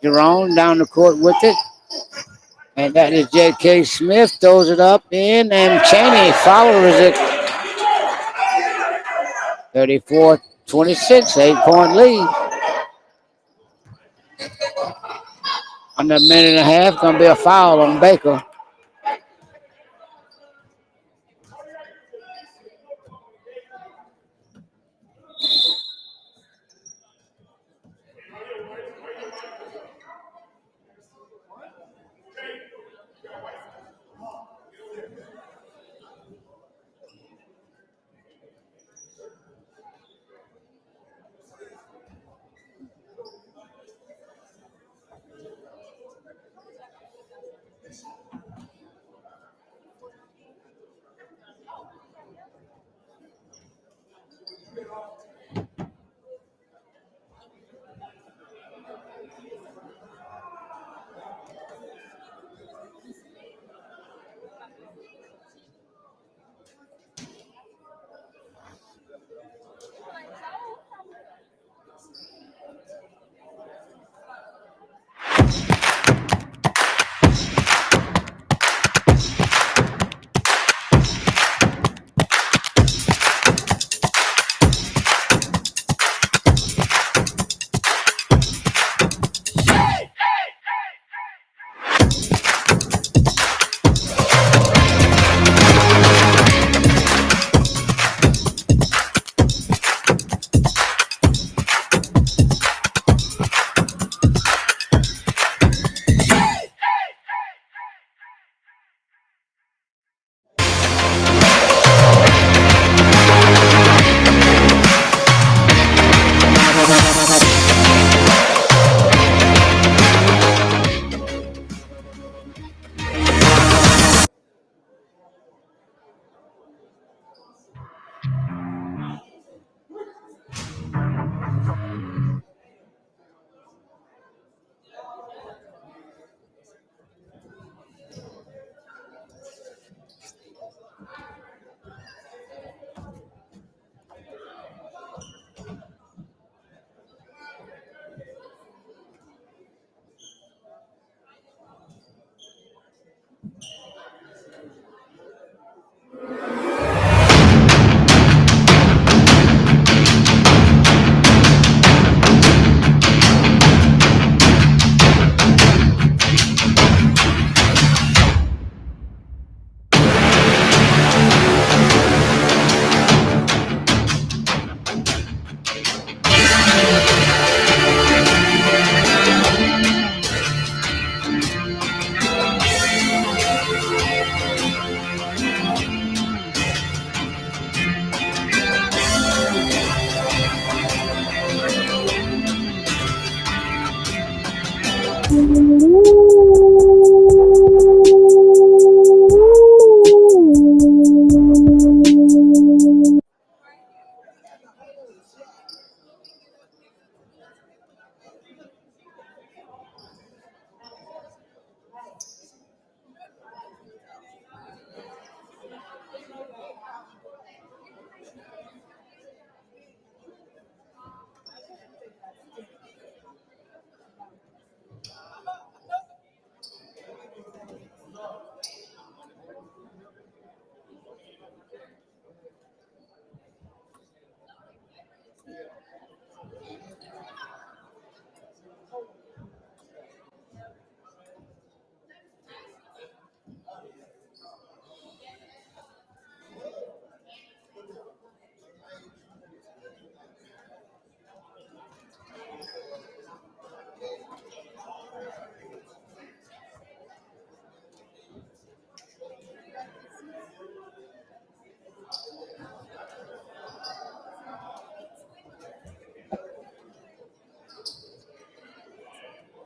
Jerome down the court with it. And that is J.K. Smith, throws it up in, and Cheney follows it. 34-26, 8-point lead. Under a minute and a half, going to be a foul on Baker.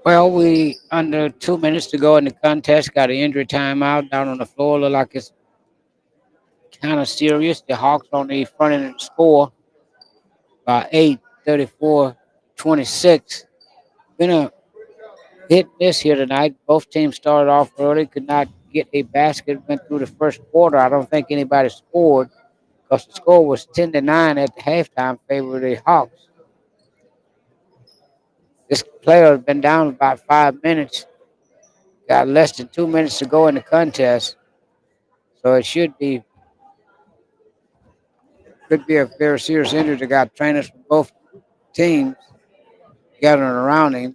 Well, we under 2 minutes to go in the contest. Got an injury timeout down on the floor. Look like it's kind of serious. The Hawks on the front end of the score by 8, 34-26. Been a hit miss here tonight. Both teams started off early, could not get a basket. Went through the first quarter. I don't think anybody scored because the score was 10-9 at the halftime, favor the Hawks. This player has been down about 5 minutes. Got less than 2 minutes to go in the contest, so it should be could be a very serious injury. They got trainers from both teams gathering around him.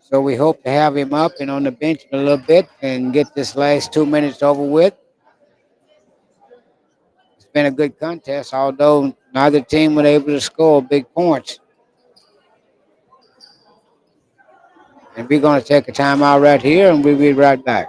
So we hope to have him up and on the bench in a little bit and get this last 2 minutes over with. It's been a good contest, although neither team was able to score big points. And we're going to take a timeout right here, and we'll be right back.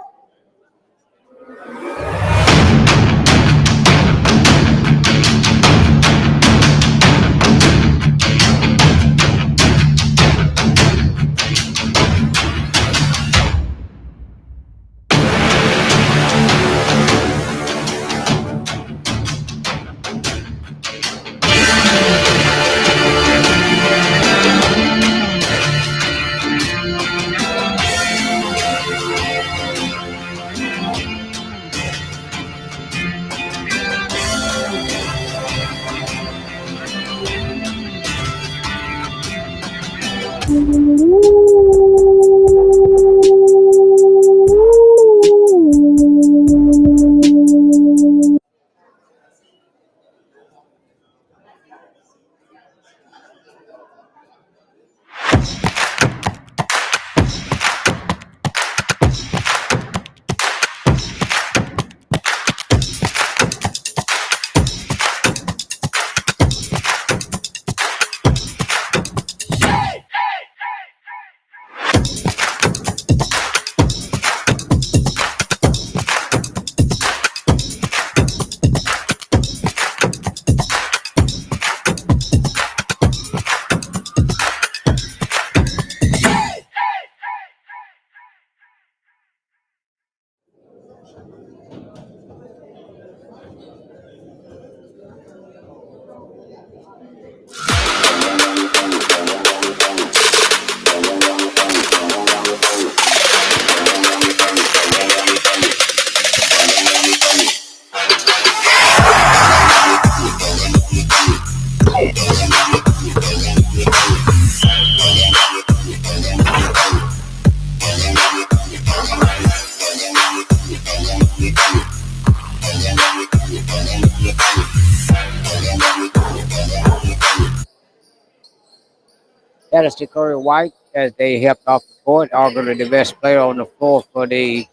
That is Corey White as they helped off the court, arguably the best player on the floor for the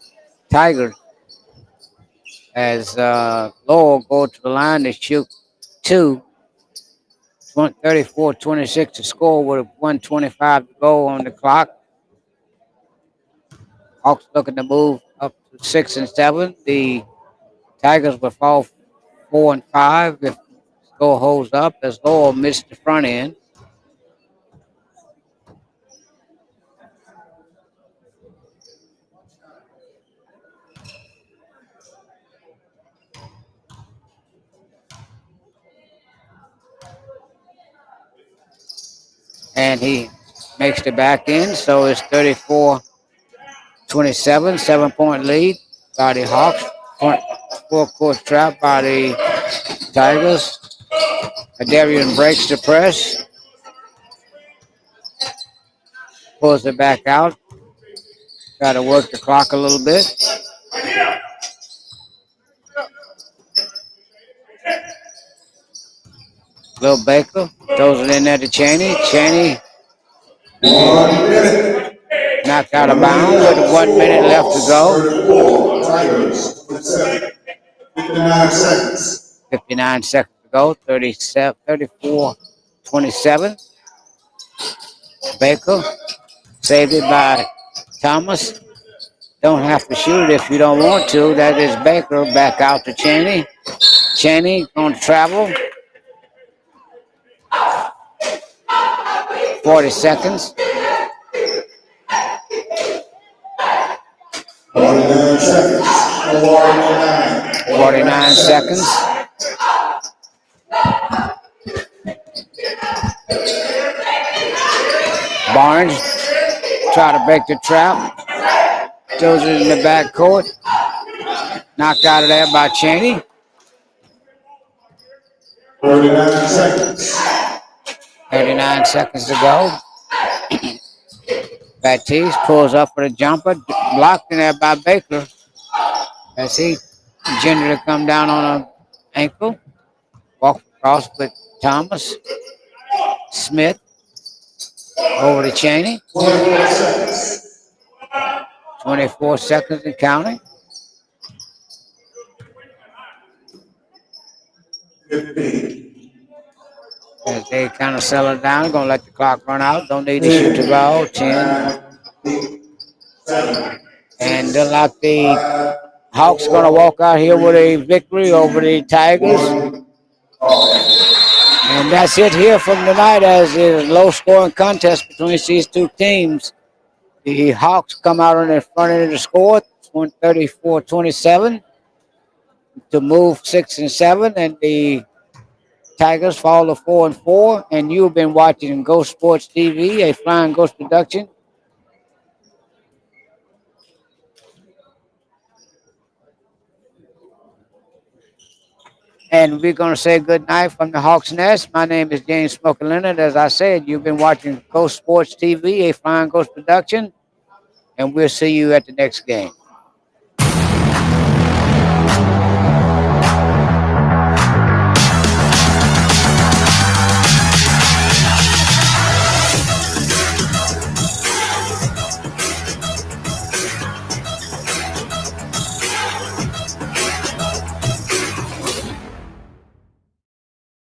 Tigers. As Lowell go to the line to shoot two, 34-26 to score with 125 to go on the clock. Hawks looking to move up to 6 and 7. The Tigers will fall 4 and 5 if the score holds up as Lowell missed the front end. And he makes the back end, so it's 34-27, 7-point lead by the Hawks. Four-court trap by the Tigers. Adarian breaks the press, pulls it back out. Try to work the clock a little bit. Lil Baker throws it in there to Cheney. Cheney 1 minute. knocked out of bounds with 1 minute left to go. 34 Tigers. 59 seconds. 59 seconds to go. 34-27. Baker saved it by Thomas. Don't have to shoot it if you don't want to. That is Baker back out to Cheney. Cheney going to travel. 40 seconds. 49 seconds. 49 seconds. Barnes try to break the trap. Throws it in the back court. Knocked out of there by Cheney. 39 seconds. 39 seconds to go. Baptiste pulls up for the jumper. Blocked in there by Baker. as he gingerly come down on an ankle. Walk across with Thomas. Smith over to Cheney. 24 seconds and counting. 15. As they kind of settle down, going to let the clock run out. Don't need to shoot the ball. 10. 7. And look like the Hawks going to walk out here with a victory over the Tigers. And that's it here from tonight as a low-scoring contest between these two teams. The Hawks come out on the front end of the score, 34-27, to move 6 and 7, and the Tigers fall to 4 and 4. And you've been watching Ghost Sports TV, a Flying Ghost production. And we're going to say good night from the Hawks Nest. My name is James Smoker Leonard. As I said, you've been watching Ghost Sports TV, a Flying Ghost production. And we'll see you at the next game.